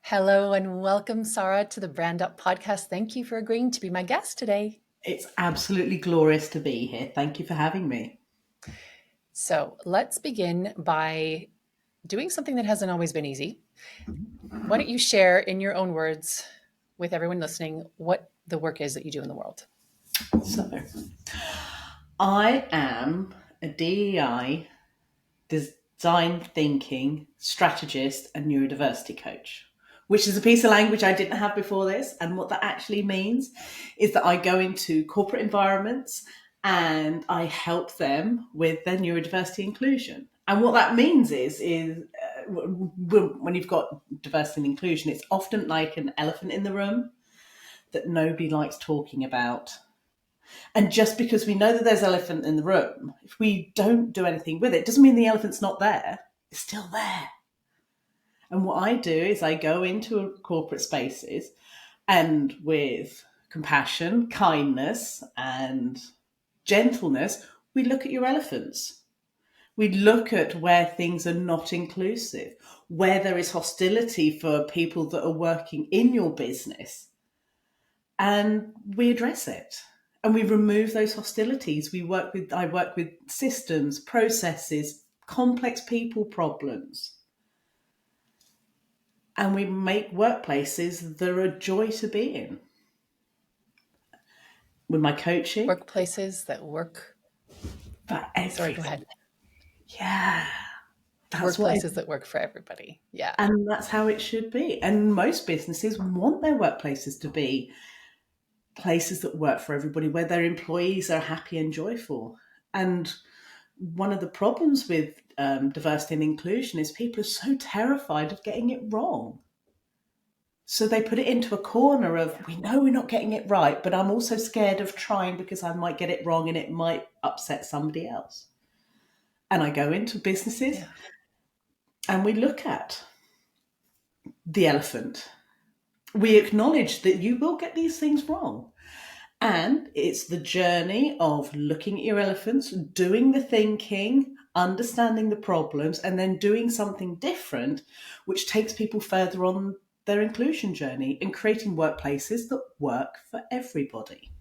Hello and welcome, Sara, to the Brand Up podcast. Thank you for agreeing to be my guest today. It's absolutely glorious to be here. Thank you for having me. So let's begin by doing something that hasn't always been easy. Why don't you share in your own words with everyone listening what the work is that you do in the world? So, I am a DEI, design thinking strategist and neurodiversity coach, which is a piece of language I didn't have before this. And what that actually means is that I go into corporate environments and I help them with their neurodiversity inclusion. And what that means is when you've got diversity and inclusion, it's often like an elephant in the room that nobody likes talking about. And just because we know that there's an elephant in the room, if we don't do anything with it, doesn't mean the elephant's not there. It's still there. And what I do is I go into corporate spaces and with compassion, kindness, and gentleness, we look at your elephants. We look at where things are not inclusive, where there is hostility for people that are working in your business, and we address it. And we remove those hostilities. I work with systems, processes, complex people problems. And we make workplaces that are a joy to be in. With my coaching. Workplaces that work. For everything. Sorry, go ahead. Yeah. Workplaces that work for everybody. Yeah. And that's how it should be. And most businesses want their workplaces to be places that work for everybody, where their employees are happy and joyful. And one of the problems with diversity and inclusion is people are so terrified of getting it wrong. So they put it into a corner of, we know we're not getting it right, but I'm also scared of trying because I might get it wrong and it might upset somebody else. And I go into businesses and we look at the elephant. We acknowledge that you will get these things wrong. And it's the journey of looking at your elephants, doing the thinking, understanding the problems, and then doing something different, which takes people further on their inclusion journey and creating workplaces that work for everybody.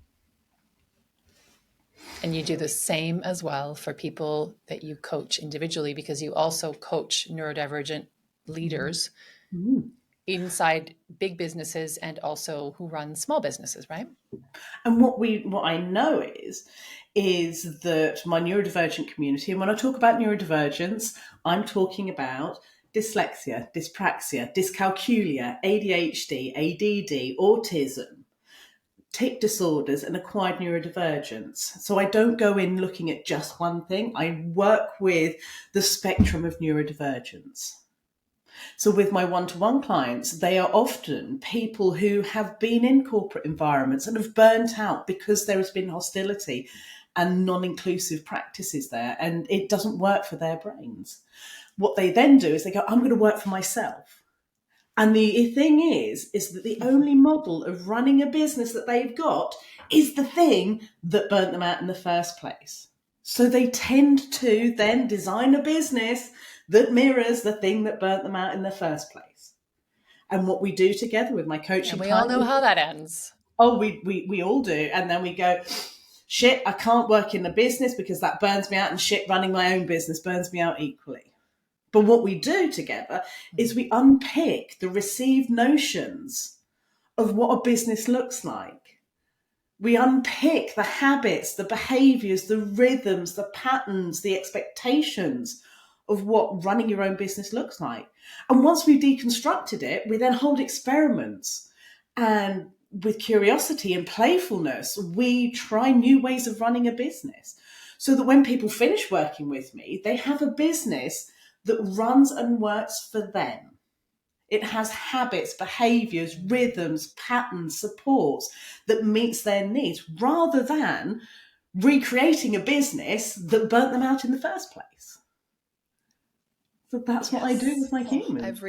And you do the same as well for people that you coach individually, because you also coach neurodivergent leaders inside big businesses and also who run small businesses, right? And what I know is that my neurodivergent community, and when I talk about neurodivergence, I'm talking about dyslexia, dyspraxia, dyscalculia, ADHD, ADD, autism, tic disorders, and acquired neurodivergence. So I don't go in looking at just one thing. I work with the spectrum of neurodivergence. So with my one-to-one clients, they are often people who have been in corporate environments and have burnt out because there has been hostility and non-inclusive practices there, and it doesn't work for their brains. What they then do is they go, I'm going to work for myself. And the thing is that the only model of running a business that they've got is the thing that burnt them out in the first place. So they tend to then design a business that mirrors the thing that burnt them out in the first place. And what we do together with my coaching, and we all know how that ends. Oh, we all do. And then we go, shit, I can't work in a business because that burns me out, and shit, running my own business burns me out equally. But what we do together is we unpick the received notions of what a business looks like. We unpick the habits, the behaviors, the rhythms, the patterns, the expectations of what running your own business looks like. And once we've deconstructed it, we then hold experiments. And with curiosity and playfulness, we try new ways of running a business so that when people finish working with me, they have a business that runs and works for them. It has habits, behaviors, rhythms, patterns, supports that meets their needs, rather than recreating a business that burnt them out in the first place. So that's what I do with my humans.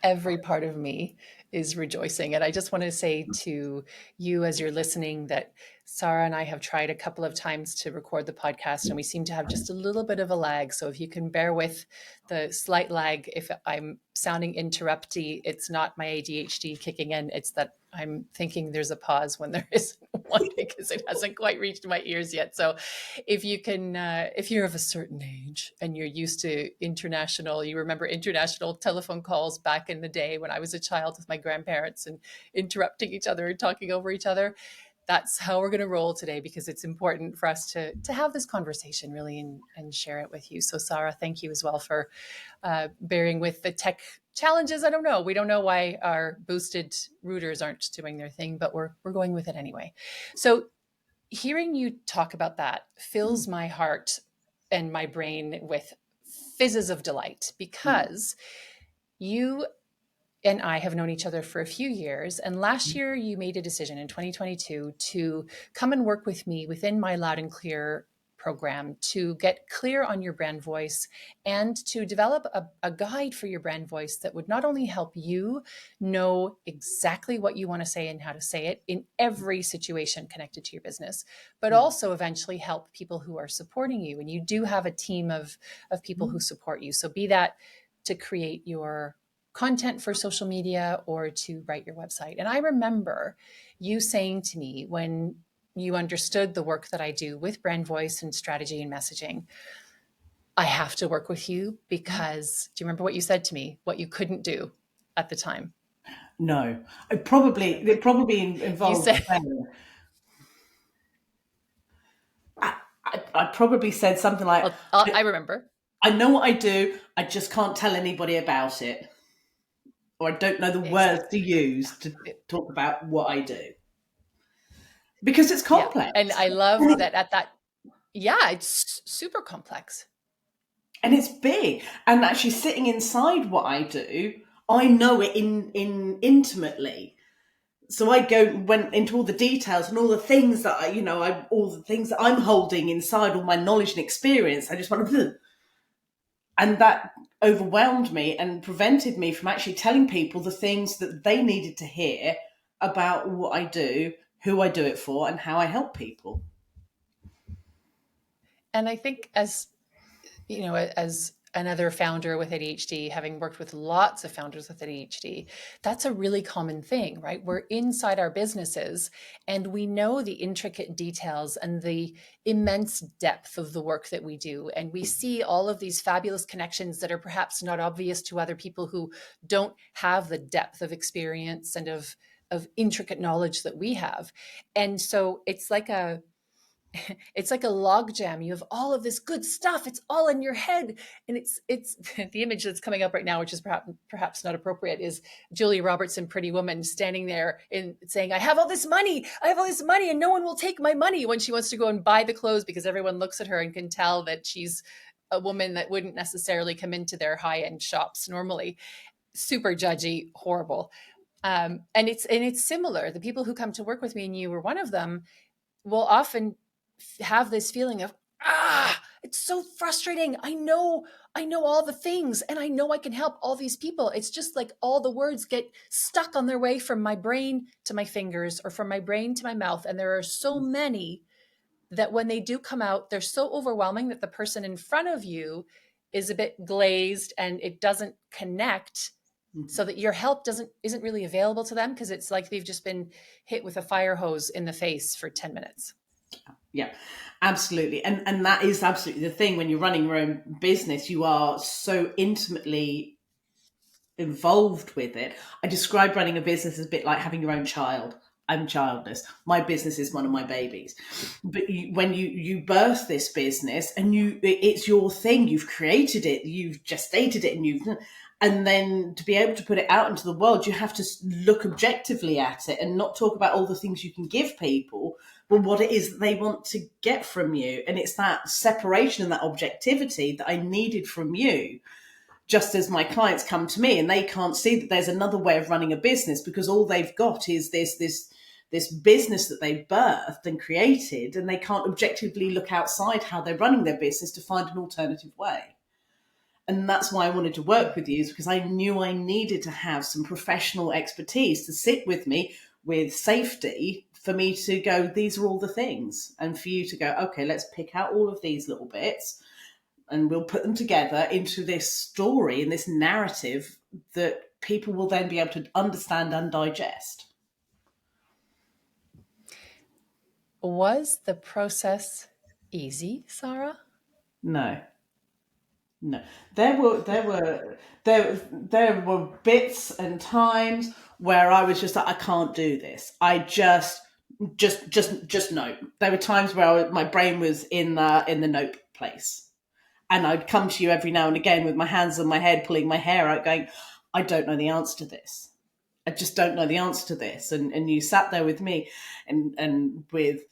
every part of me is rejoicing. And I just want to say to you as you're listening that Sara and I have tried a couple of times to record the podcast, and we seem to have just a little bit of a lag. So if you can bear with the slight lag, if I'm sounding interrupty, it's not my ADHD kicking in. It's that I'm thinking there's a pause when there isn't one because it hasn't quite reached my ears yet. So if you can, if you're of a certain age and you're used to international, you remember international telephone calls back in the day when I was a child with my grandparents and interrupting each other and talking over each other. That's how we're going to roll today, because it's important for us to have this conversation really and share it with you. So Sara, thank you as well for bearing with the tech challenges. I don't know. We don't know why our boosted routers aren't doing their thing, but we're going with it anyway. So hearing you talk about that fills my heart and my brain with fizzes of delight, because you and I have known each other for a few years. And last year you made a decision in 2022 to come and work with me within my Loud and Clear program to get clear on your brand voice and to develop a guide for your brand voice that would not only help you know exactly what you want to say and how to say it in every situation connected to your business, but also eventually help people who are supporting you. And you do have a team of people who support you. So be that to create your content for social media or to write your website. And I remember you saying to me when you understood the work that I do with brand voice and strategy and messaging, I have to work with you because, do you remember what you said to me, what you couldn't do at the time? No, it probably involved. You said, I probably said something like, I remember. I know what I do, I just can't tell anybody about it. Or I don't know the words to use to talk about what I do. Because it's complex. Yeah. And I love that at that, yeah, it's super complex. And it's big. And actually sitting inside what I do, I know it in intimately. So I went into all the details and all the things that all the things that I'm holding inside, all my knowledge and experience. I just want to, and that overwhelmed me and prevented me from actually telling people the things that they needed to hear about what I do, who I do it for, and how I help people. And I think as another founder with ADHD, having worked with lots of founders with ADHD, that's a really common thing, right? We're inside our businesses and we know the intricate details and the immense depth of the work that we do. And we see all of these fabulous connections that are perhaps not obvious to other people who don't have the depth of experience and of intricate knowledge that we have. And so it's like a logjam. You have all of this good stuff. It's all in your head. And it's the image that's coming up right now, which is perhaps not appropriate, is Julia Roberts in Pretty Woman standing there and saying, I have all this money, and no one will take my money, when she wants to go and buy the clothes because everyone looks at her and can tell that she's a woman that wouldn't necessarily come into their high-end shops normally. Super judgy, horrible. And it's similar. The people who come to work with me, and you were one of them, will often have this feeling of, it's so frustrating. I know all the things and I know I can help all these people. It's just like all the words get stuck on their way from my brain to my fingers or from my brain to my mouth. And there are so many that when they do come out, they're so overwhelming that the person in front of you is a bit glazed and it doesn't connect, so that your help isn't really available to them, because it's like they've just been hit with a fire hose in the face for 10 minutes. Yeah, absolutely. And that is absolutely the thing. When you're running your own business, you are so intimately involved with it. I describe running a business as a bit like having your own child. I'm childless. My business is one of my babies. But when you birth this business and it's your thing, you've created it, you've gestated it, and then to be able to put it out into the world, you have to look objectively at it and not talk about all the things you can give people, but what it is that they want to get from you. And it's that separation and that objectivity that I needed from you, just as my clients come to me and they can't see that there's another way of running a business, because all they've got is this business that they've birthed and created, and they can't objectively look outside how they're running their business to find an alternative way. And that's why I wanted to work with you, is because I knew I needed to have some professional expertise to sit with me with safety for me to go, these are all the things. And for you to go, okay, let's pick out all of these little bits and we'll put them together into this story and this narrative that people will then be able to understand and digest. Was the process easy, Sara? No. There were bits and times where I was just like, I can't do this. I just no. There were times where my brain was in the nope place, and I'd come to you every now and again with my hands on my head, pulling my hair out, going, I don't know the answer to this. I just don't know the answer to this. And you sat there with me, and with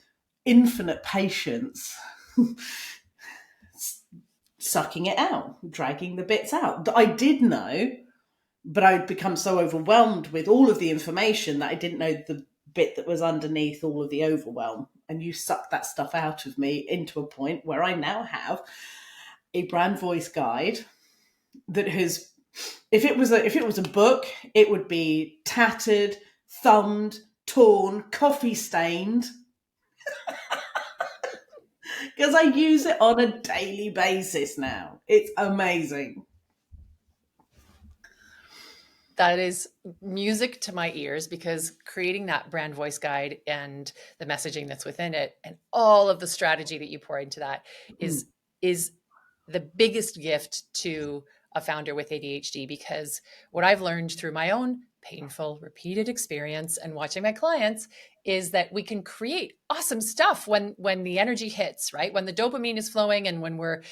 infinite patience. Sucking it out, dragging the bits out that I did know, but I'd become so overwhelmed with all of the information that I didn't know the bit that was underneath all of the overwhelm. And you sucked that stuff out of me into a point where I now have a brand voice guide that has, if it was a book, it would be tattered, thumbed, torn, coffee stained. Because I use it on a daily basis now. It's amazing. That is music to my ears, because creating that brand voice guide and the messaging that's within it and all of the strategy that you pour into that is the biggest gift to a founder with ADHD. Because what I've learned through my own painful, repeated experience and watching my clients is that we can create awesome stuff when the energy hits, right? When the dopamine is flowing and when we're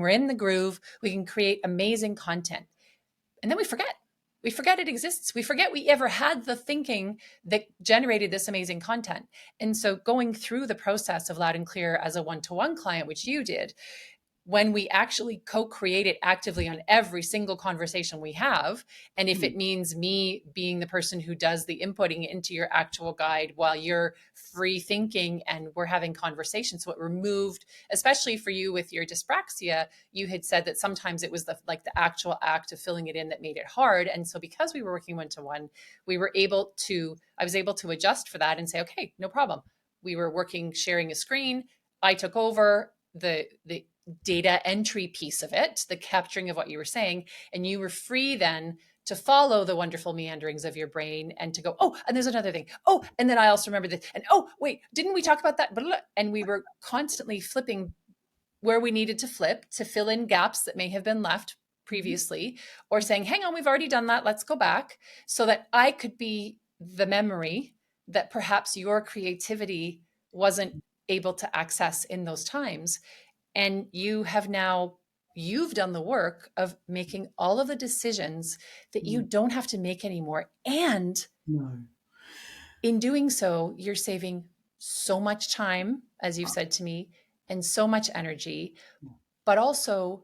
in the groove, we can create amazing content. And then we forget. We forget it exists. We forget we ever had the thinking that generated this amazing content. And so going through the process of Loud and Clear as a one-to-one client, which you did, when we actually co-create it actively on every single conversation we have, and if it means me being the person who does the inputting into your actual guide while you're free thinking and we're having conversations, so it removed, especially for you with your dyspraxia, you had said that sometimes it was the actual act of filling it in that made it hard. And so because we were working one-to-one, I was able to adjust for that and say, okay, no problem. We were working, sharing a screen. I took over the data entry piece of it, the capturing of what you were saying, and you were free then to follow the wonderful meanderings of your brain and to go, oh, and there's another thing. Oh, and then I also remember this. And oh, wait, didn't we talk about that? And we were constantly flipping where we needed to flip to fill in gaps that may have been left previously, or saying, hang on, we've already done that. Let's go back, so that I could be the memory that perhaps your creativity wasn't able to access in those times. And you've done the work of making all of the decisions that you don't have to make anymore. And in doing so, you're saving so much time, as you've said to me, and so much energy, but also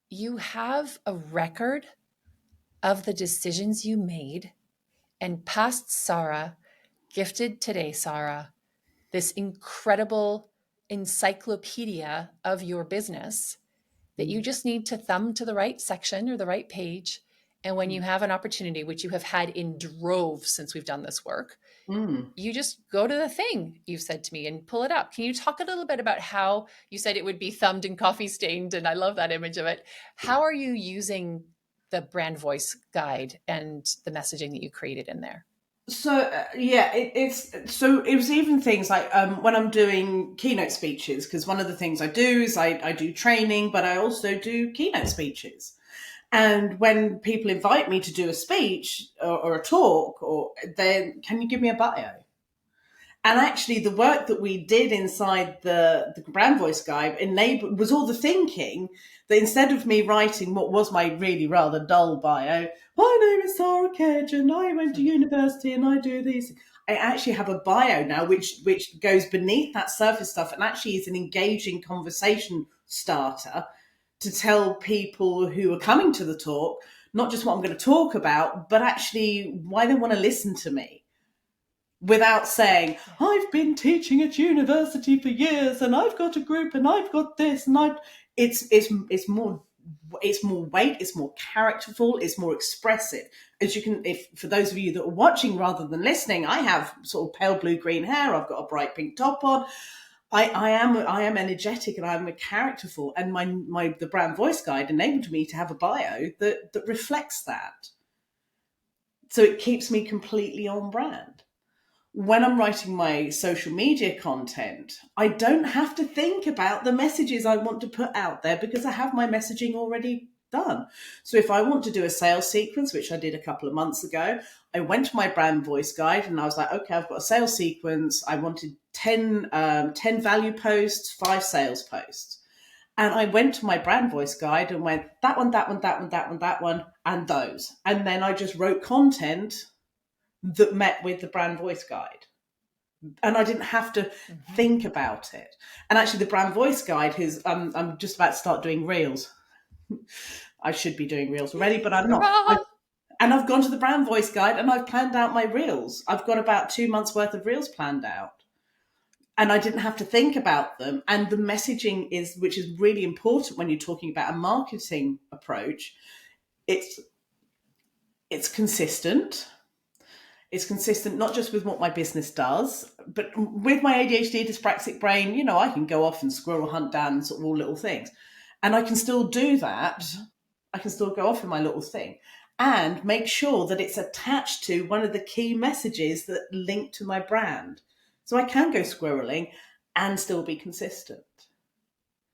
you have a record of the decisions you made, and past Sara gifted today, Sara, this incredible encyclopedia of your business that you just need to thumb to the right section or the right page. And when you have an opportunity, which you have had in droves since we've done this work, you just go to the thing you've said to me and pull it up. Can you talk a little bit about how you said it would be thumbed and coffee stained? And I love that image of it. How are you using the brand voice guide and the messaging that you created in there? So it was even things like when I'm doing keynote speeches, because one of the things I do is I do training, but I also do keynote speeches. And when people invite me to do a speech or a talk, or then can you give me a bio? And actually, the work that we did inside the brand voice guide was all the thinking that instead of me writing what was my really rather dull bio, my name is Sara Kedge and I went to university and I do these. I actually have a bio now which goes beneath that surface stuff and actually is an engaging conversation starter to tell people who are coming to the talk not just what I'm going to talk about, but actually why they want to listen to me. Without saying, I've been teaching at university for years and I've got a group and I've got this and it's more it's more weight, it's more characterful, it's more expressive. As you can, if for those of you that are watching rather than listening, I have sort of pale blue green hair. I've got a bright pink top on. I am energetic and I'm a characterful, and the brand voice guide enabled me to have a bio that reflects that. So it keeps me completely on brand. When I'm writing my social media content, I don't have to think about the messages I want to put out there because I have my messaging already done. So if I want to do a sales sequence, which I did a couple of months ago, I went to my brand voice guide and I was like, okay, I've got a sales sequence. I wanted 10 value posts, 5 sales posts. And I went to my brand voice guide and went, that one, that one, that one, that one, that one, and those. And then I just wrote content that met with the brand voice guide. And I didn't have to think about it. And actually the brand voice guide I'm just about to start doing reels. I should be doing reels already, but I'm not. And I've gone to the brand voice guide and I've planned out my reels. I've got about 2 months worth of reels planned out. And I didn't have to think about them. And the messaging which is really important when you're talking about a marketing approach, it's consistent. It's consistent not just with what my business does, but with my ADHD dyspraxic brain, I can go off and squirrel hunt down sort of all little things. And I can still do that. I can still go off in my little thing and make sure that it's attached to one of the key messages that link to my brand. So I can go squirreling and still be consistent.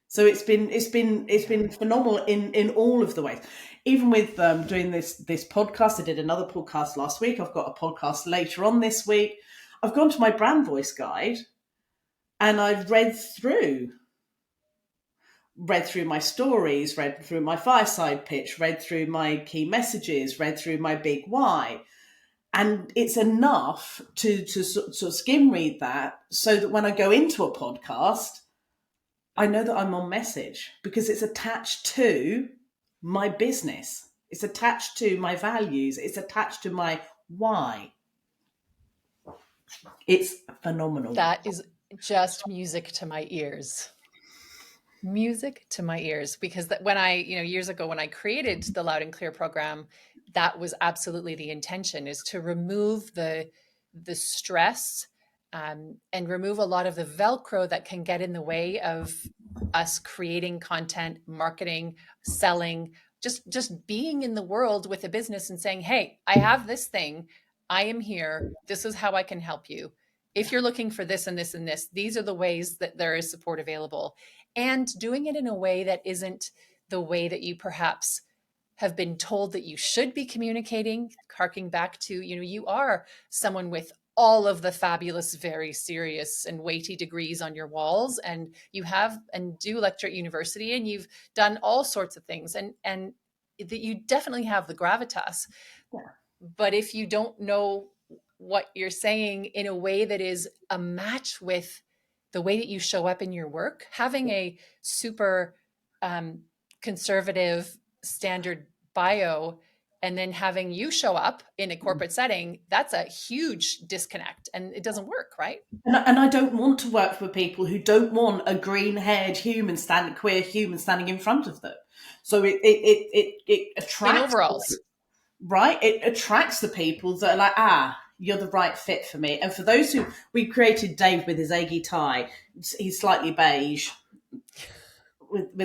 So it's been phenomenal in all of the ways. Even with doing this podcast, I did another podcast last week. I've got a podcast later on this week. I've gone to my brand voice guide and I've read through my stories, read through my fireside pitch, read through my key messages, read through my big why. And it's enough to sort of skim read that so that when I go into a podcast, I know that I'm on message because it's attached to my business. It's attached to my values. It's attached to my why. It's phenomenal. That is just music to my ears. Music to my ears, because when I, years ago, when I created the Loud and Clear program, that was absolutely the intention, is to remove the stress and remove a lot of the Velcro that can get in the way of us creating content, marketing, selling, just being in the world with a business and saying, hey, I have this thing. I am here. This is how I can help you. If you're looking for this and this and this, these are the ways that there is support available. And doing it in a way that isn't the way that you perhaps have been told that you should be communicating, harking back to, you are someone with all of the fabulous, very serious and weighty degrees on your walls, and you have and do lecture at university, and you've done all sorts of things, and that you definitely have the gravitas. Yeah. But if you don't know what you're saying in a way that is a match with the way that you show up in your work, having a super conservative standard bio and then having you show up in a corporate setting, that's a huge disconnect, and it doesn't work, right? And I don't want to work for people who don't want a green-haired queer human standing in front of them. So it attracts in overalls, right? It attracts the people that are like, you're the right fit for me. And for those we created Dave with his Aggie tie. He's slightly beige. With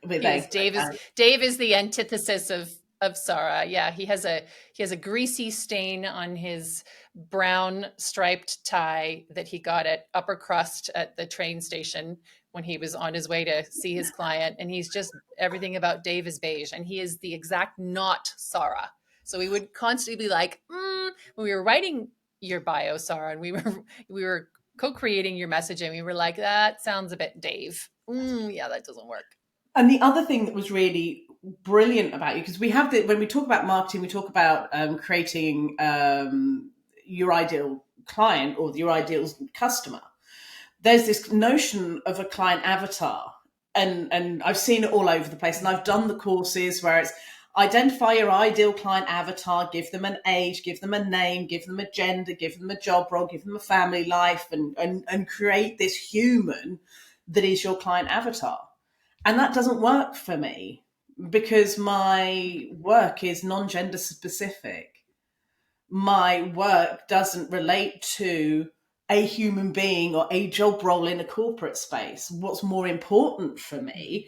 Dave is the antithesis of Sara. Yeah, he has a greasy stain on his brown striped tie that he got at Upper Crust at the train station when he was on his way to see his client. And he's just, everything about Dave is beige, and he is the exact not Sara. So we would constantly be like, when we were writing your bio, Sara, and we were co-creating your message, and we were like, that sounds a bit Dave. Yeah, that doesn't work. And the other thing that was really brilliant about you, because we have when we talk about marketing, we talk about creating your ideal client or your ideal customer. There's this notion of a client avatar, and I've seen it all over the place, and I've done the courses where it's identify your ideal client avatar, give them an age, give them a name, give them a gender, give them a job role, give them a family life, and create this human that is your client avatar. And that doesn't work for me because my work is non-gender specific. My work doesn't relate to a human being or a job role in a corporate space. What's more important for me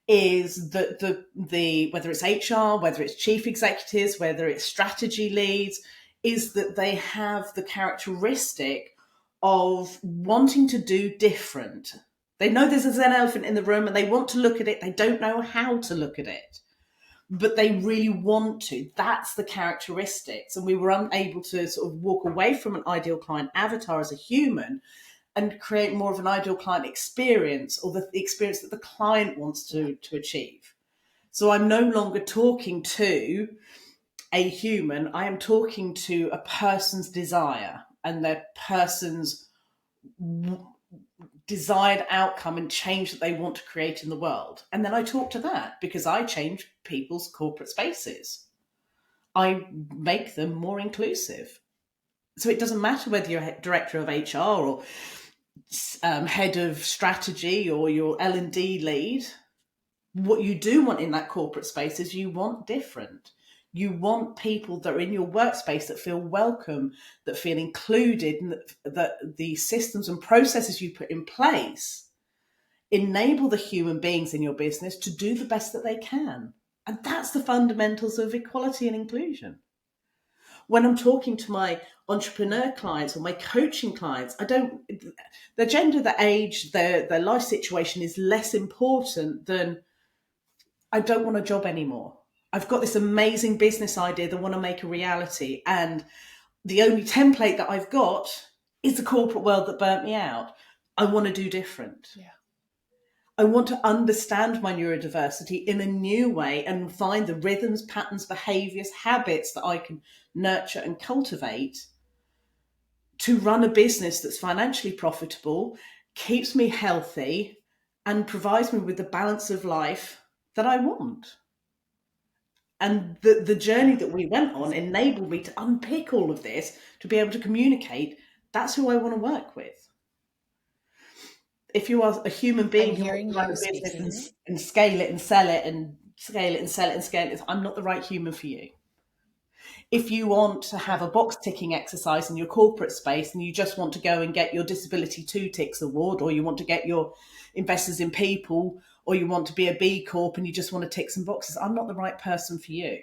is that the whether it's HR, whether it's chief executives, whether it's strategy leads, is that they have the characteristic of wanting to do different. They know there's an elephant in the room and they want to look at it. They don't know how to look at it, but they really want to. That's the characteristics. And we were unable to sort of walk away from an ideal client avatar as a human and create more of an ideal client experience, or the experience that the client wants to achieve. So I'm no longer talking to a human, I am talking to a person's desire and their person's desired outcome and change that they want to create in the world. And then I talk to that because I change people's corporate spaces. I make them more inclusive. So it doesn't matter whether you're a director of HR or head of strategy or your L&D lead. What you do want in that corporate space is you want different. You want people that are in your workspace that feel welcome, that feel included, and that the systems and processes you put in place enable the human beings in your business to do the best that they can. And that's the fundamentals of equality and inclusion. When I'm talking to my entrepreneur clients or my coaching clients, their gender, their age, their life situation is less important than, I don't want a job anymore. I've got this amazing business idea that I want to make a reality. And the only template that I've got is the corporate world that burnt me out. I want to do different. Yeah. I want to understand my neurodiversity in a new way and find the rhythms, patterns, behaviors, habits that I can nurture and cultivate to run a business that's financially profitable, keeps me healthy, and provides me with the balance of life that I want. And the journey that we went on enabled me to unpick all of this, to be able to communicate. That's who I want to work with. If you are a human being who wants to run a business and scale it and sell it and scale it and sell it and scale it, I'm not the right human for you. If you want to have a box ticking exercise in your corporate space and you just want to go and get your Disability 2 Ticks award, or you want to get your Investors in People, or you want to be a B Corp and you just want to tick some boxes, I'm not the right person for you.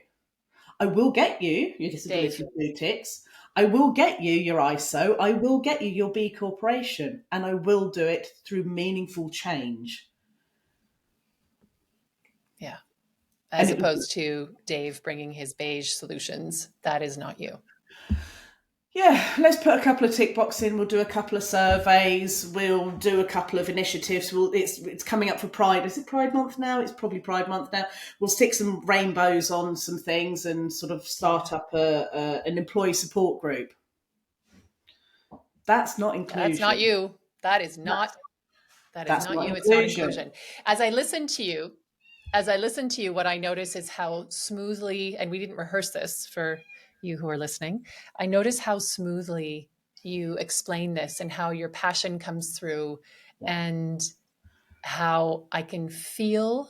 I will get you your Disability 2 Ticks. I will get you your ISO. I will get you your B Corporation, and I will do it through meaningful change. Yeah. As opposed to Dave bringing his beige solutions. That is not you. Yeah, let's put a couple of tick boxes in. We'll do a couple of surveys. We'll do a couple of initiatives. It's coming up for Pride. Is it Pride Month now? It's probably Pride Month now. We'll stick some rainbows on some things and sort of start up an employee support group. That's not inclusion. That's not you. That is not you. Inclusion. It's not inclusion. As I listen to you, what I notice is how smoothly, and we didn't rehearse this for you who are listening, I notice how smoothly you explain this and how your passion comes through, and how I can feel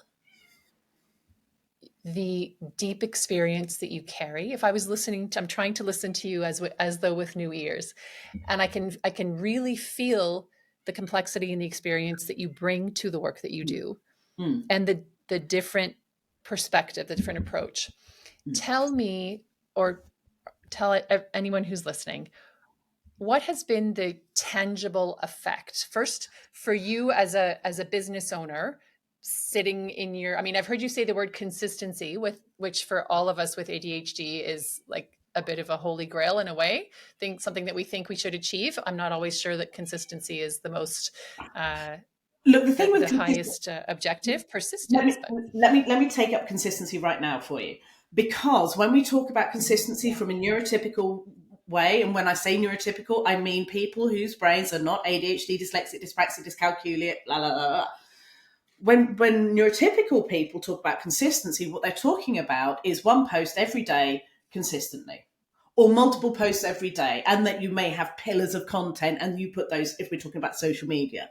the deep experience that you carry. If I was I'm trying to listen to you as though with new ears, and I can really feel the complexity and the experience that you bring to the work that you do, and the different perspective, the different approach. Tell me, or tell anyone who's listening, what has been the tangible effect, first for you as a business owner, sitting in your, I've heard you say the word consistency, which for all of us with ADHD is like a bit of a holy grail in a way, something that we think we should achieve. I'm not always sure that consistency is the most look, the thing with the highest objective. Persistence. Let me take up consistency right now for you, because when we talk about consistency from a neurotypical way, and when I say neurotypical, I mean people whose brains are not ADHD, dyslexic, dyspraxic, dyscalculic, blah blah blah. When neurotypical people talk about consistency, what they're talking about is one post every day consistently, or multiple posts every day, and that you may have pillars of content and you put those, if we're talking about social media.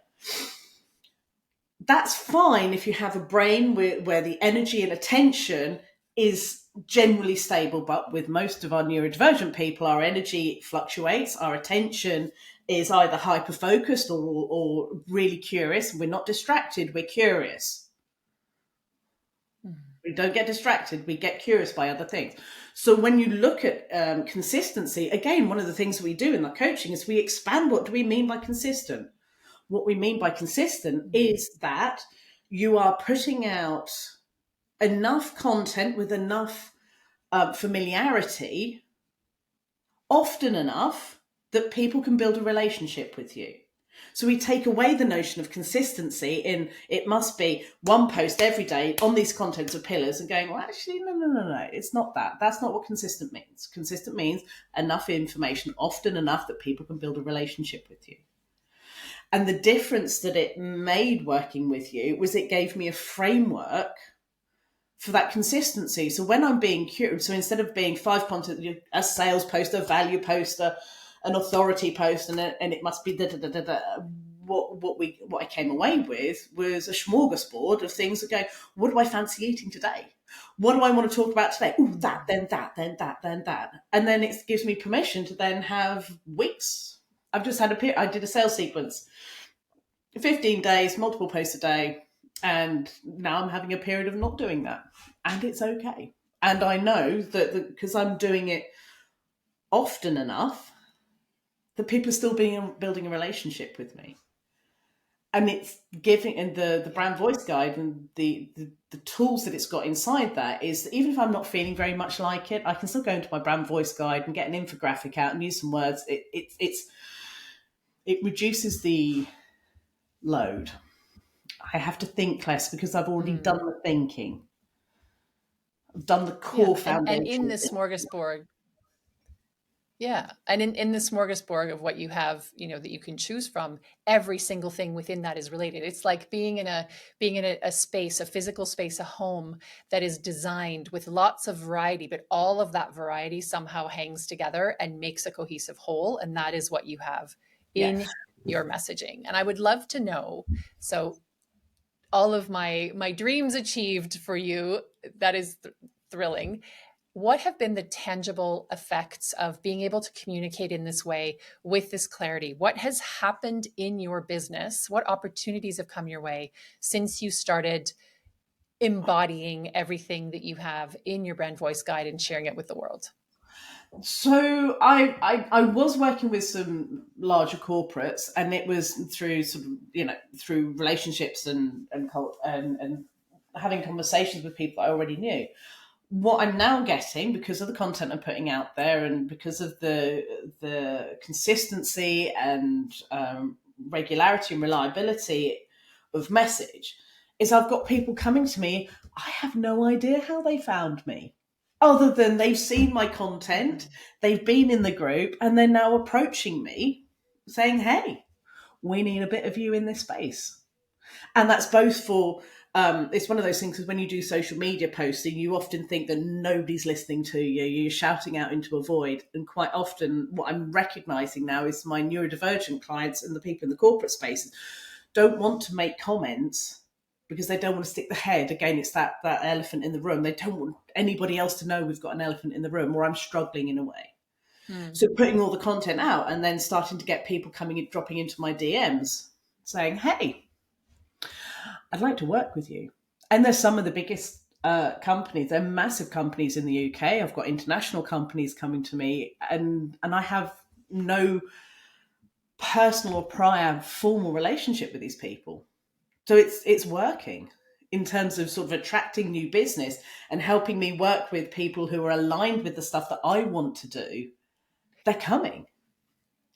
That's fine if you have a brain where the energy and attention is generally stable, but with most of our neurodivergent people, our energy fluctuates, our attention is either hyper focused or really curious. We're not distracted, we're curious. We don't get distracted, we get curious by other things. So when you look at consistency, again, one of the things we do in the coaching is we expand what do we mean by consistent. What we mean by consistent is that you are putting out enough content with enough familiarity, often enough that people can build a relationship with you. So we take away the notion of consistency in it must be one post every day on these contents of pillars and going, well, actually, no. It's not that. That's not what consistent means. Consistent means enough information, often enough that people can build a relationship with you. And the difference that it made working with you was it gave me a framework for that consistency. So when I'm being curious, so instead of being 5 content, a sales poster, value poster, an authority post, and it must be what I came away with was a smorgasbord of things that go, what do I fancy eating today? What do I want to talk about today? Oh, that, then that, then that, then that. And then it gives me permission to then have weeks. I've just had I did a sales sequence, 15 days, multiple posts a day. And now I'm having a period of not doing that. And it's okay. And I know that because I'm doing it often enough, that people are still building a relationship with me. And it's giving, and the brand voice guide and the tools that it's got inside that is that even if I'm not feeling very much like it, I can still go into my brand voice guide and get an infographic out and use some words. It reduces the load. I have to think less because I've already done the thinking. I've done the core foundation. And in this smorgasbord, and in the smorgasbord of what you have, that you can choose from, every single thing within that is related. It's like being in a space, a physical space, a home that is designed with lots of variety, but all of that variety somehow hangs together and makes a cohesive whole. And that is what you have in your messaging. And I would love to know, so all of my dreams achieved for you, that is thrilling. What have been the tangible effects of being able to communicate in this way with this clarity? What has happened in your business? What opportunities have come your way since you started embodying everything that you have in your brand voice guide and sharing it with the world? So I was working with some larger corporates, and it was through sort of through relationships and having conversations with people I already knew. What I'm now getting, because of the content I'm putting out there and because of the consistency and regularity and reliability of message, is I've got people coming to me. I have no idea how they found me, other than they've seen my content, they've been in the group, and they're now approaching me saying, hey, we need a bit of you in this space. And that's both for it's one of those things, because when you do social media posting, you often think that nobody's listening to you. You're shouting out into a void. And quite often what I'm recognizing now is my neurodivergent clients and the people in the corporate spaces don't want to make comments because they don't want to stick the head. Again, it's that elephant in the room. They don't want anybody else to know we've got an elephant in the room, or I'm struggling in a way. So putting all the content out and then starting to get people dropping into my DMs saying, hey, I'd like to work with you. And there's some of the biggest companies. They're massive companies in the UK. I've got international companies coming to me, and I have no personal or prior formal relationship with these people. So it's working in terms of sort of attracting new business and helping me work with people who are aligned with the stuff that I want to do. They're coming.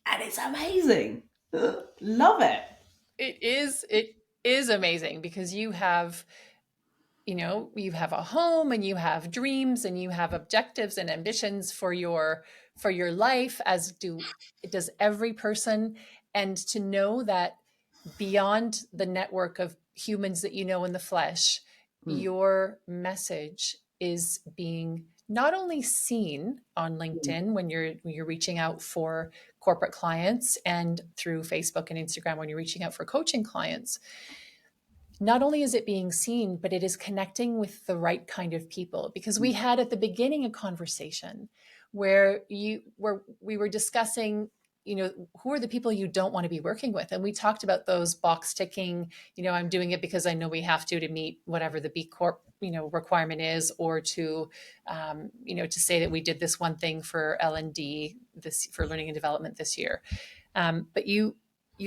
And it's amazing. Love it. It is amazing because you have a home and you have dreams and you have objectives and ambitions for your life, as does every person. And to know that beyond the network of humans that you know in the flesh, your message is being not only seen on LinkedIn when you're reaching out for corporate clients, and through Facebook and Instagram when you're reaching out for coaching clients, not only is it being seen, but it is connecting with the right kind of people. Because we had at the beginning a conversation where we were discussing, who are the people you don't want to be working with, and we talked about those box ticking. I'm doing it because I know we have to meet whatever the B Corp requirement is, or to to say that we did this one thing for L&D, this for learning and development this year. But you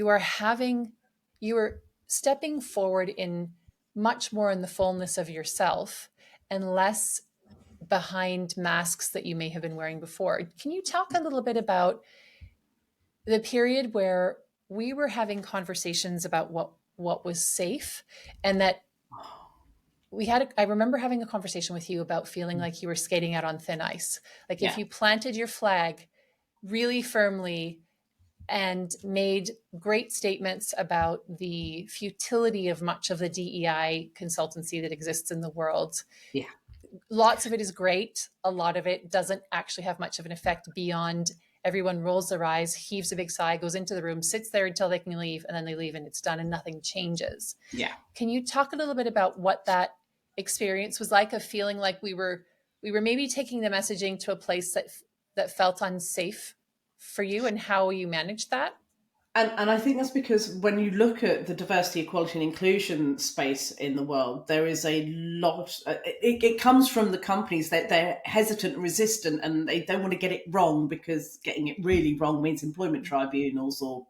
are having you are stepping forward in much more in the fullness of yourself and less behind masks that you may have been wearing before. Can you talk a little bit about the period where we were having conversations about what was safe, and that I remember having a conversation with you about feeling like you were skating out on thin ice. Like if you planted your flag really firmly and made great statements about the futility of much of the DEI consultancy that exists in the world. Yeah. Lots of it is great. A lot of it doesn't actually have much of an effect beyond everyone rolls their eyes, heaves a big sigh, goes into the room, sits there until they can leave, and then they leave and it's done and nothing changes. Yeah. Can you talk a little bit about what that experience was like, of feeling like we were maybe taking the messaging to a place that felt unsafe for you, and how you managed that? And I think that's because when you look at the diversity, equality, and inclusion space in the world, there is a lot. It comes from the companies that they're hesitant and resistant, and they don't want to get it wrong, because getting it really wrong means employment tribunals, or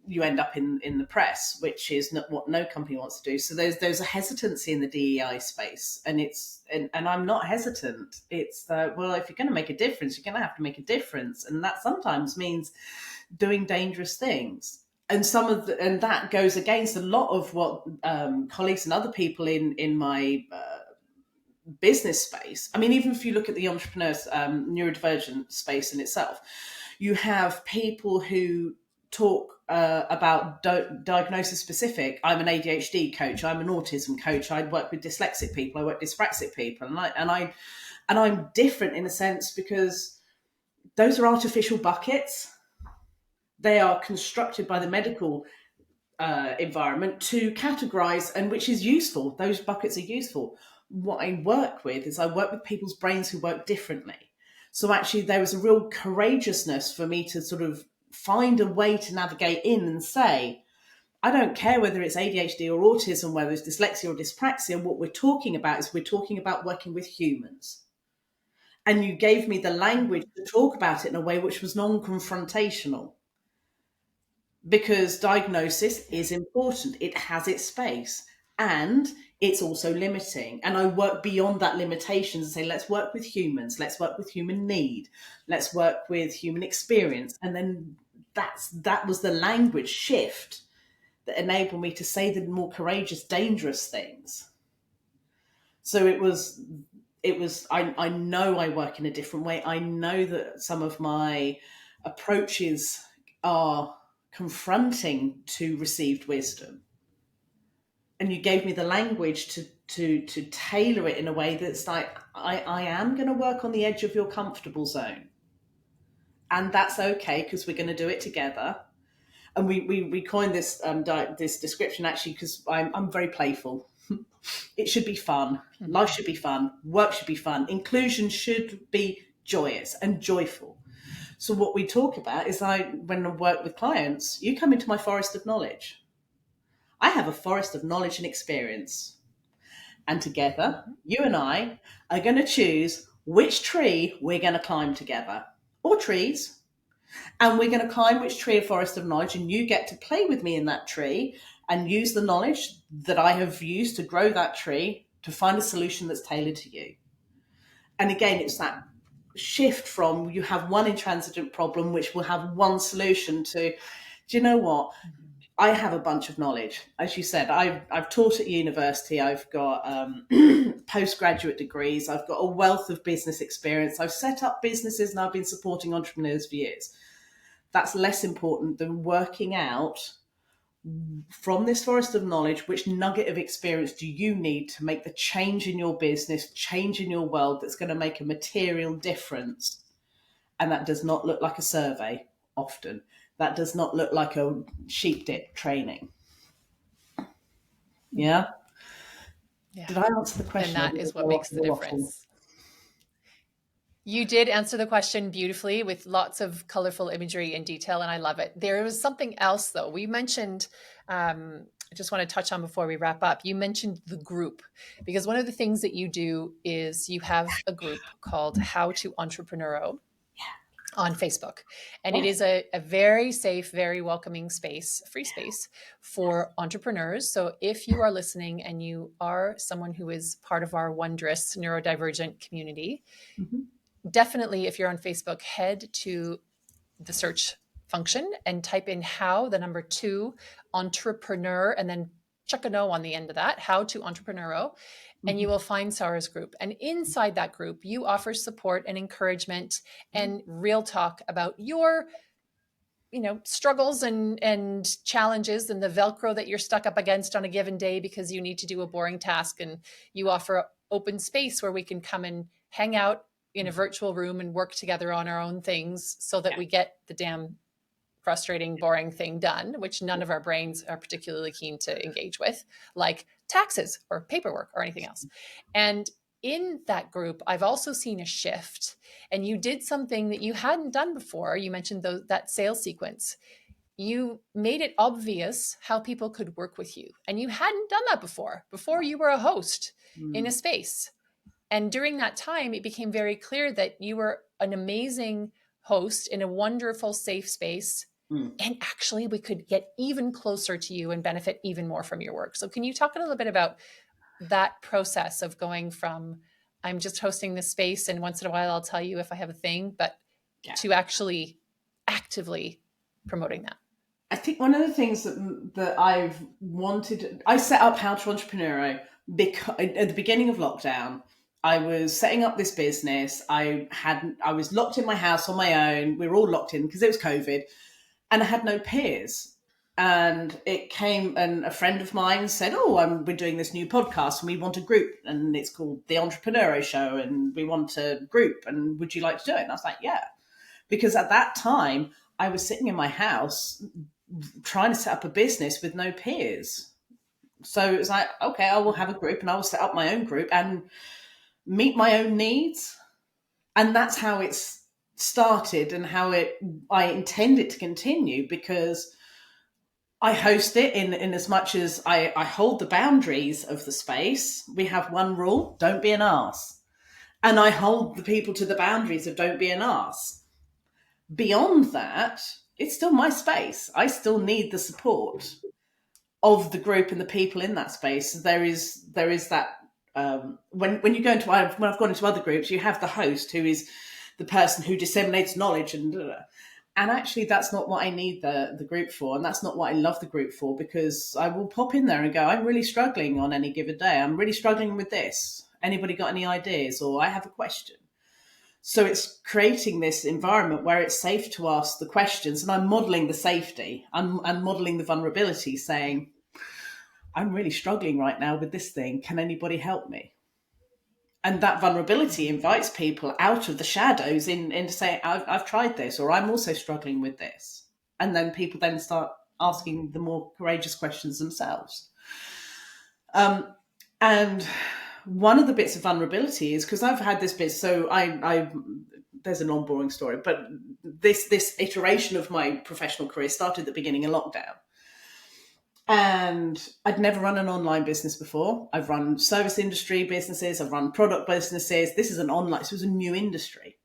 you end up in the press, which is not what no company wants to do. So there's a hesitancy in the DEI space, and and I'm not hesitant. It's well, if you're going to make a difference, you're going to have to make a difference, and that sometimes means doing dangerous things. And and that goes against a lot of what colleagues and other people in my business space. I mean, even if you look at the entrepreneurs neurodivergent space in itself, you have people who talk about diagnosis specific. I'm an ADHD coach. I'm an autism coach. I work with dyslexic people. I work with dyspraxic people, and I'm different in a sense, because those are artificial buckets. They are constructed by the medical environment to categorize, and which is useful. Those buckets are useful. What I work with people's brains who work differently. So actually, there was a real courageousness for me to sort of find a way to navigate in and say, I don't care whether it's ADHD or autism, whether it's dyslexia or dyspraxia. What we're talking about working with humans. And you gave me the language to talk about it in a way which was non-confrontational. Because diagnosis is important. It has its space, and it's also limiting. And I work beyond that limitation and say, let's work with humans. Let's work with human need. Let's work with human experience. And then that was the language shift that enabled me to say the more courageous, dangerous things. So I know I work in a different way. I know that some of my approaches are confronting to received wisdom, and you gave me the language to tailor it in a way that's like, I am going to work on the edge of your comfortable zone, and that's okay, because we're going to do it together. And we coined this this description actually because I'm very playful. It should be fun. Life should be fun. Work should be fun. Inclusion should be joyous and joyful. So what we talk about is, when I work with clients, you come into my forest of knowledge. I have a forest of knowledge and experience. And together, you and I are going to choose which tree we're going to climb together, or trees. And we're going to climb which tree of forest of knowledge, and you get to play with me in that tree and use the knowledge that I have used to grow that tree to find a solution that's tailored to you. And again, it's that shift from, you have one intransigent problem which will have one solution, to, do you know what? I have a bunch of knowledge. As you said, I've taught at university. I've got postgraduate degrees. I've got a wealth of business experience. I've set up businesses, and I've been supporting entrepreneurs for years. That's less important than working out from this forest of knowledge, which nugget of experience do you need to make the change in your business, change in your world, that's going to make a material difference. And that does not look like a survey often. That does not look like a sheep dip training. Yeah. Yeah. Did I answer the question? And that is what makes the difference. You did answer the question beautifully with lots of colorful imagery and detail, and I love it. There was something else, though. We mentioned, I just want to touch on before we wrap up. You mentioned the group, because one of the things that you do is you have a group called How to Entrepreneuro on Facebook. And it is a very safe, very welcoming space, free space for entrepreneurs. So if you are listening and you are someone who is part of our wondrous neurodivergent community, definitely, if you're on Facebook, head to the search function and type in how, the number 2, entrepreneur, and then chuck an O on the end of that, How to Entrepreneuro, and you will find Sara's group. And inside that group, you offer support and encouragement and real talk about your struggles and challenges and the Velcro that you're stuck up against on a given day because you need to do a boring task. And you offer open space where we can come and hang out in a virtual room and work together on our own things so that we get the damn frustrating, boring thing done, which none of our brains are particularly keen to engage with, like taxes or paperwork or anything else. And in that group, I've also seen a shift, and you did something that you hadn't done before. You mentioned that sales sequence. You made it obvious how people could work with you, and you hadn't done that before. Before, you were a host in a space. And during that time, it became very clear that you were an amazing host in a wonderful, safe space. And actually, we could get even closer to you and benefit even more from your work. So can you talk a little bit about that process of going from, I'm just hosting this space and once in a while I'll tell you if I have a thing, but to actually actively promoting that? I think one of the things that I've wanted, I set up How to Entrepreneuro because at the beginning of lockdown, I was setting up this business. I was locked in my house on my own. We were all locked in because it was COVID, and I had no peers. And it came, and a friend of mine said, we're doing this new podcast and we want a group, and it's called The Entrepreneuro Show, and we want a group, and would you like to do it? And I was like, yeah. Because at that time, I was sitting in my house trying to set up a business with no peers. So it was like, okay, I will have a group and I will set up my own group and meet my own needs. And that's how it's started and how I intend it to continue, because I host it in as much as I hold the boundaries of the space. We have one rule: don't be an arse. And I hold the people to the boundaries of don't be an arse. Beyond that, it's still my space. I still need the support of the group and the people in that space. There is that when you go into, when I've gone into other groups, you have the host who is the person who disseminates knowledge and actually that's not what I need the group for, and that's not what I love the group for, because I will pop in there and go, I'm really struggling on any given day. I'm really struggling with this. Anybody got any ideas? Or I have a question. So it's creating this environment where it's safe to ask the questions, and I'm modeling the safety. I'm modeling the vulnerability, saying, I'm really struggling right now with this thing. Can anybody help me? And that vulnerability invites people out of the shadows into saying, I've tried this, or I'm also struggling with this. And then people then start asking the more courageous questions themselves. And one of the bits of vulnerability is because I've had this bit, so there's a non-boring story, but this iteration of my professional career started at the beginning of lockdown. And I'd never run an online business before. I've run service industry businesses. I've run product businesses. This was a new industry.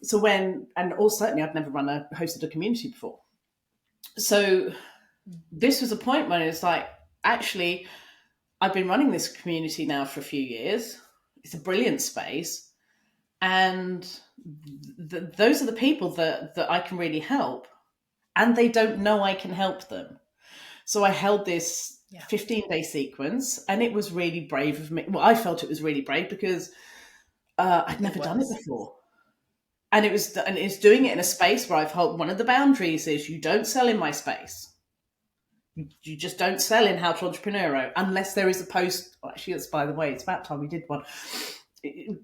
So certainly I'd never hosted a community before. So this was a point when it's like, actually, I've been running this community now for a few years. It's a brilliant space. And those are the people that I can really help. And they don't know I can help them. So I held this 15-day sequence, and it was really brave of me. Well, I felt it was really brave because I'd never done it before. And it's doing it in a space where I've held, one of the boundaries is you don't sell in my space. You just don't sell in How to Entrepreneuro unless there is a post. Well, actually, that's, by the way, it's about time we did one.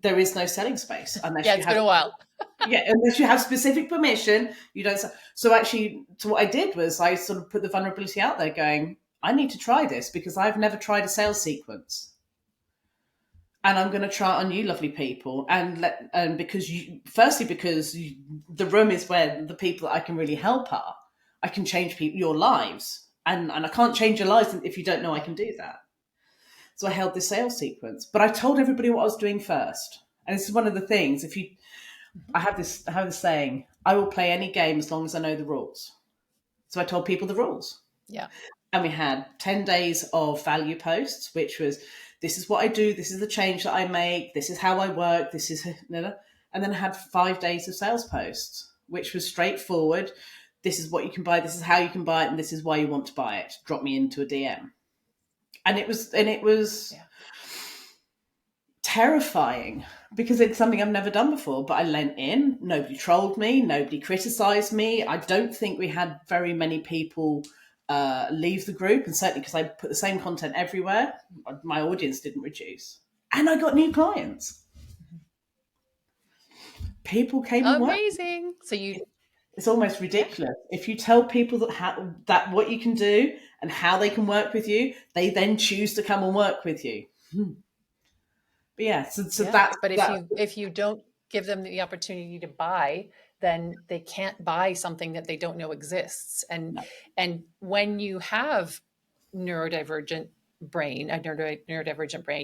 There is no selling space unless it's been a while. Unless you have specific permission, you don't sell. So actually, what I did was I sort of put the vulnerability out there going, I need to try this because I've never tried a sales sequence. And I'm going to try it on you lovely people. And because the room is where the people that I can really help are. I can change your lives. And I can't change your lives if you don't know I can do that. So I held this sales sequence, but I told everybody what I was doing first. And this is one of the things, I have this saying, I will play any game as long as I know the rules. So I told people the rules. Yeah. And we had 10 days of value posts, which was, this is what I do, this is the change that I make, this is how I work, and then I had 5 days of sales posts, which was straightforward. This is what you can buy, this is how you can buy it, and this is why you want to buy it. Drop me into a DM. And it was terrifying because it's something I've never done before, but I lent in. Nobody trolled me. Nobody criticized me. I don't think we had very many people leave the group, and certainly because I put the same content everywhere, my audience didn't reduce. And I got new clients. People came and worked. Amazing. So it's almost ridiculous. If you tell people that what you can do and how they can work with you, they then choose to come and work with you. But yeah, but if you don't give them the opportunity to buy, then they can't buy something that they don't know exists. And when you have a neurodivergent brain,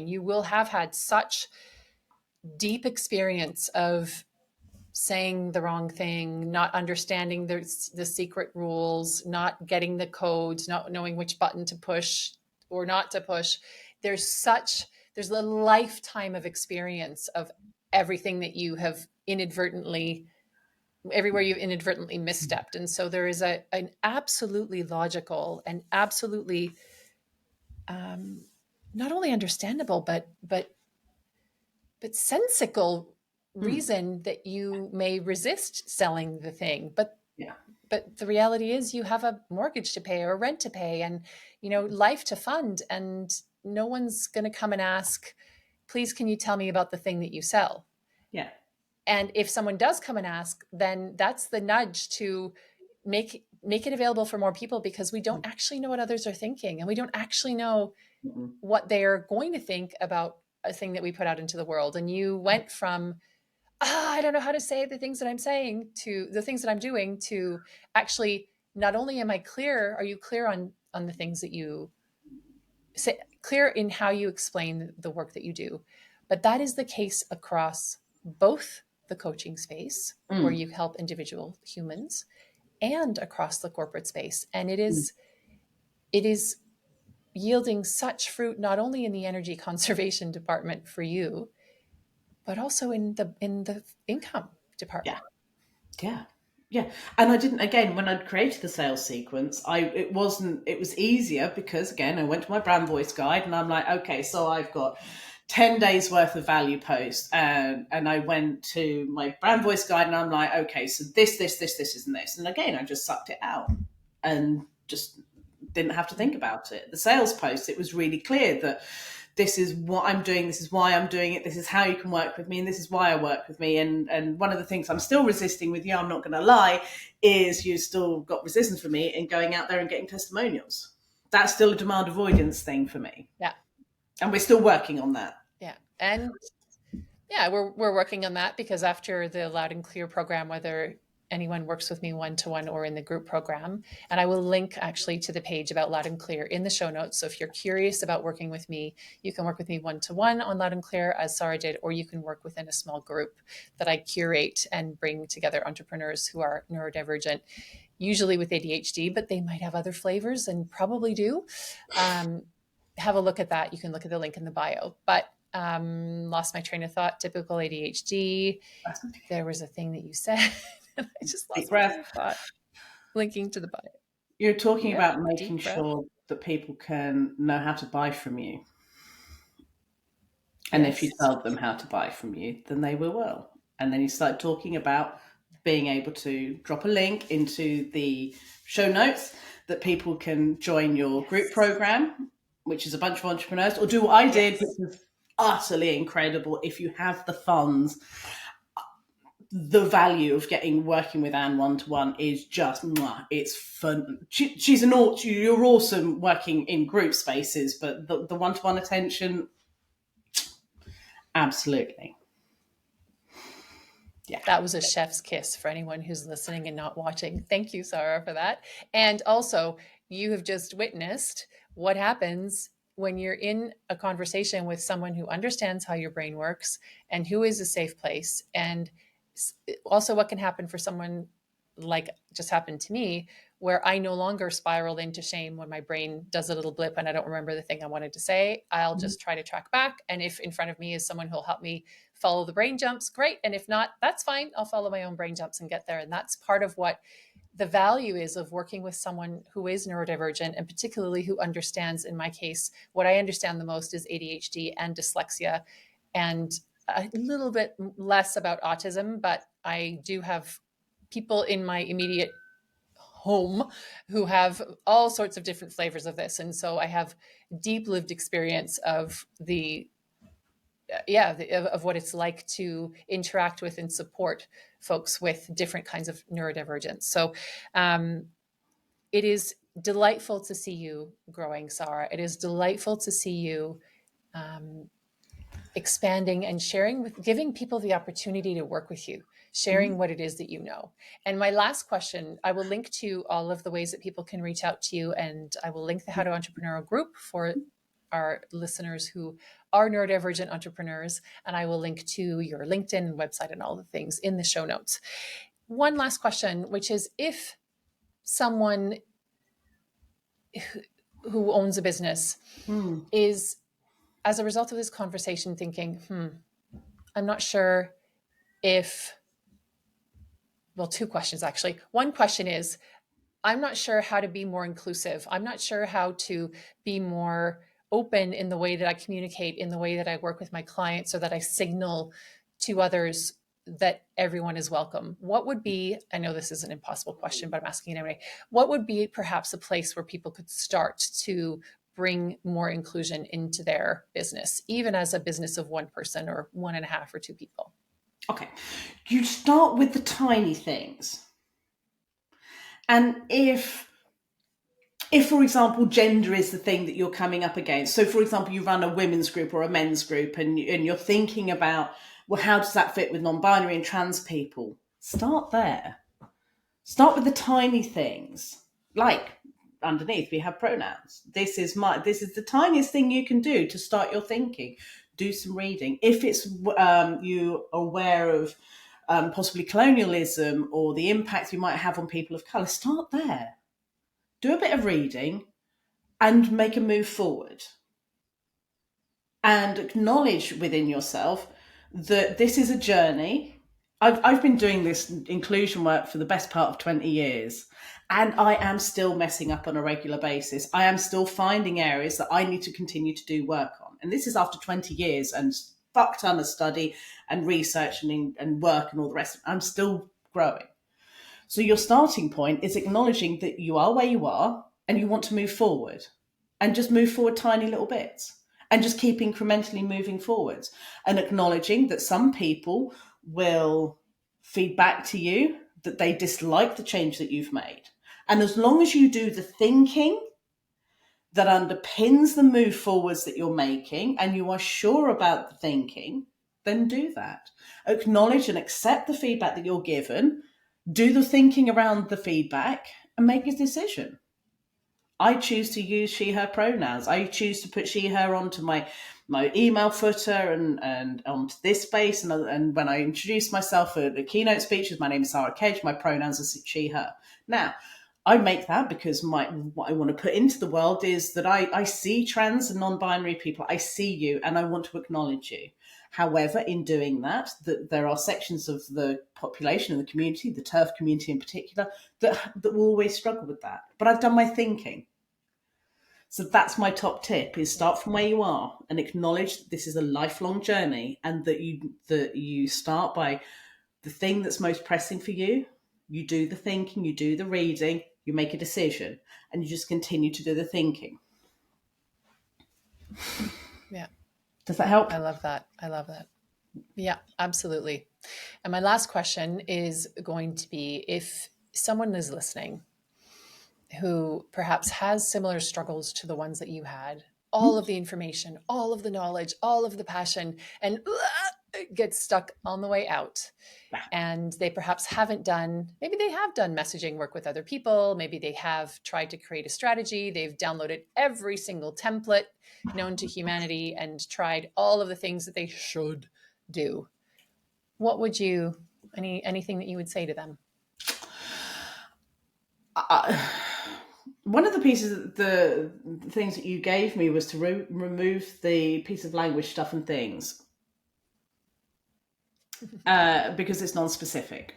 you will have had such deep experience of saying the wrong thing, not understanding the secret rules, not getting the codes, not knowing which button to push or not to push. There's a lifetime of experience of everything that you have everywhere you've inadvertently misstepped. And so there is an absolutely logical and absolutely not only understandable, but sensical reason that you may resist selling the thing. But the reality is you have a mortgage to pay or rent to pay and, life to fund, and no one's going to come and ask, please, can you tell me about the thing that you sell? Yeah. And if someone does come and ask, then that's the nudge to make it available for more people, because we don't actually know what others are thinking, and we don't actually know what they're going to think about a thing that we put out into the world. And you went from, I don't know how to say the things that I'm saying to the things that I'm doing to actually, not only are you clear on the things that you say, clear in how you explain the work that you do. But that is the case across both the coaching space, where you help individual humans, and across the corporate space. And it is yielding such fruit, not only in the energy conservation department for you, but also in the income department. Yeah. And I didn't, again, when I'd created the sales sequence, it was easier because, again, I went to my brand voice guide and I'm like, okay, so I've got 10 days worth of value posts, and I went to my brand voice guide and I'm like, okay, so this, and this. And again, I just sucked it out and just didn't have to think about it. The sales post, it was really clear that this is what I'm doing, this is why I'm doing it, this is how you can work with me, and this is why I work with me. And one of the things I'm still resisting with you, I'm not going to lie, is you still got resistance from me in going out there and getting testimonials. That's still a demand avoidance thing for me. Yeah. And we're still working on that. Yeah. And we're working on that, because after the Loud and Clear program, whether anyone works with me one-to-one or in the group program, and I will link actually to the page about Loud and Clear in the show notes. So if you're curious about working with me, you can work with me one-to-one on Loud and Clear, as Sara did, or you can work within a small group that I curate and bring together entrepreneurs who are neurodivergent, usually with ADHD, but they might have other flavors and probably do. Have a look at that. You can look at the link in the bio. But lost my train of thought. Typical ADHD. There was a thing that you said. I just lost my train of thought. Linking to the bio. You're talking about making sure that people can know how to buy from you. And if you tell them how to buy from you, then they will. And then you start talking about being able to drop a link into the show notes that people can join your group program, which is a bunch of entrepreneurs, or do what I did, which was utterly incredible. If you have the funds, the value of working with Anne one-to-one is just, it's fun. You're awesome working in group spaces, but the one-to-one attention, absolutely. Yeah. That was a chef's kiss for anyone who's listening and not watching. Thank you, Sara, for that. And also, you have just witnessed what happens when you're in a conversation with someone who understands how your brain works and who is a safe place. And also, what can happen for someone like just happened to me, where I no longer spiral into shame when my brain does a little blip and I don't remember the thing I wanted to say. I'll just try to track back. And if in front of me is someone who'll help me follow the brain jumps, great. And if not, that's fine. I'll follow my own brain jumps and get there. And that's part of what the value is of working with someone who is neurodivergent, and particularly who understands, in my case, what I understand the most is ADHD and dyslexia, and a little bit less about autism, but I do have people in my immediate home who have all sorts of different flavors of this. And so I have deep lived experience of of what it's like to interact with and support folks with different kinds of neurodivergence. So it is delightful to see you growing, Sara. It is delightful to see you expanding and sharing, giving people the opportunity to work with you, sharing what it is that you know. And my last question, I will link to all of the ways that people can reach out to you, and I will link the How to Entrepreneurial group for our listeners who are neurodivergent entrepreneurs, and I will link to your LinkedIn website and all the things in the show notes. One last question, which is, if someone who owns a business is, as a result of this conversation, thinking, I'm not sure if, well, two questions actually. One question is, I'm not sure how to be more inclusive. I'm not sure how to be more open in the way that I communicate, in the way that I work with my clients, so that I signal to others that everyone is welcome. What would be, I know this is an impossible question, but I'm asking it anyway, what would be perhaps a place where people could start to bring more inclusion into their business, even as a business of one person or 1.5 or 2 people? Okay. You start with the tiny things. And if, for example, gender is the thing that you're coming up against, so for example, you run a women's group or a men's group, and you're thinking about, well, how does that fit with non-binary and trans people? Start there. Start with the tiny things. Like underneath, we have pronouns. This is the tiniest thing you can do to start your thinking. Do some reading. If it's you are aware of possibly colonialism or the impact you might have on people of colour, start there. Do a bit of reading and make a move forward. And acknowledge within yourself that this is a journey. I've been doing this inclusion work for the best part of 20 years, and I am still messing up on a regular basis. I am still finding areas that I need to continue to do work on. And this is after 20 years and fuck ton of study and research and work and all the rest. I'm still growing. So your starting point is acknowledging that you are where you are and you want to move forward, and just move forward tiny little bits and just keep incrementally moving forwards, and acknowledging that some people will feed back to you that they dislike the change that you've made. And as long as you do the thinking that underpins the move forwards that you're making, and you are sure about the thinking, then do that. Acknowledge and accept the feedback that you're given, do the thinking around the feedback, and make a decision. I choose to use she, her pronouns. I choose to put she, her onto my email footer and onto this space. And when I introduce myself at the keynote speeches, my name is Sara Kedge, my pronouns are she, her. Now, I make that because what I want to put into the world is that I see trans and non-binary people. I see you and I want to acknowledge you. However, in doing that, there are sections of the population and the community, the TERF community in particular, that will always struggle with that. But I've done my thinking. So that's my top tip, is start from where you are and acknowledge that this is a lifelong journey, and that you start by the thing that's most pressing for you. You do the thinking, you do the reading, you make a decision, and you just continue to do the thinking. Yeah. Does that help? I love that. Yeah, absolutely. And my last question is going to be, if someone is listening who perhaps has similar struggles to the ones that you had, all of the information, all of the knowledge, all of the passion, and gets stuck on the way out. And they perhaps haven't done, maybe they have done messaging work with other people. Maybe they have tried to create a strategy. They've downloaded every single template known to humanity and tried all of the things that they should do. What would you, anything that you would say to them? One of the pieces, the things that you gave me was to remove the piece of language, stuff and things, because it's non-specific.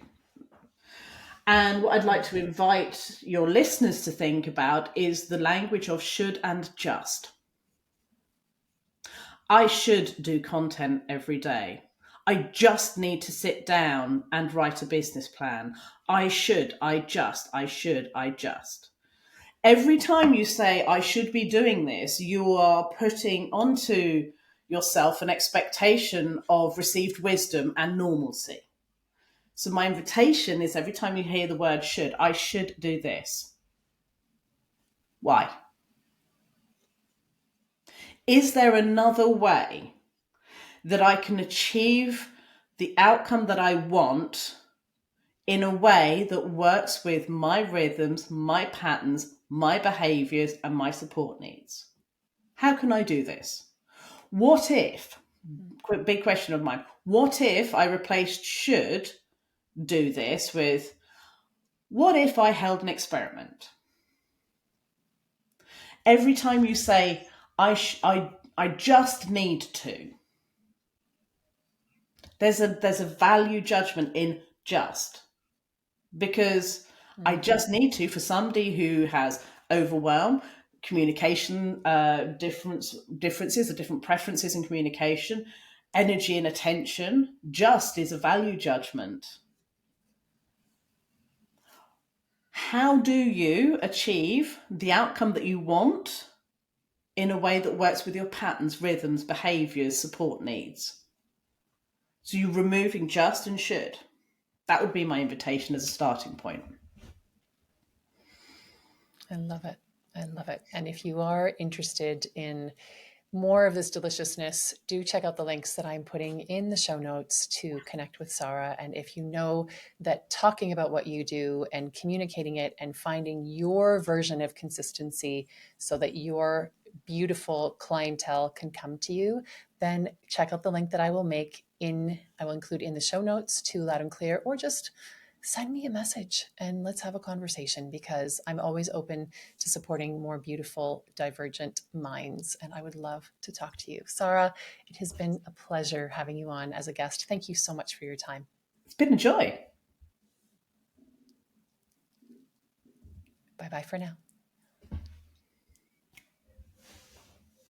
And what I'd like to invite your listeners to think about is the language of should and just. I should do content every day. I just need to sit down and write a business plan. I should, I just. Every time you say, I should be doing this, you are putting onto yourself an expectation of received wisdom and normalcy. So my invitation is, every time you hear the word should, I should do this. Why? Is there another way that I can achieve the outcome that I want in a way that works with my rhythms, my patterns, my behaviors, and my support needs? How can I do this? What if, big question of mine, what if I replaced should do this with, what if I held an experiment? Every time you say, I just need to, there's a value judgment in just. Because I just need to, for somebody who has overwhelm, communication differences or different preferences in communication, energy and attention, just is a value judgment. How do you achieve the outcome that you want in a way that works with your patterns, rhythms, behaviors, support needs? So you're removing just and should. That would be my invitation as a starting point. I love it. I love it. And if you are interested in more of this deliciousness, do check out the links that I'm putting in the show notes to connect with Sara. And if you know that talking about what you do and communicating it and finding your version of consistency so that your beautiful clientele can come to you, then check out the link that I will include in the show notes to Loud and Clear, or just send me a message and let's have a conversation, because I'm always open to supporting more beautiful, divergent minds. And I would love to talk to you. Sara, it has been a pleasure having you on as a guest. Thank you so much for your time. It's been a joy. Bye-bye for now.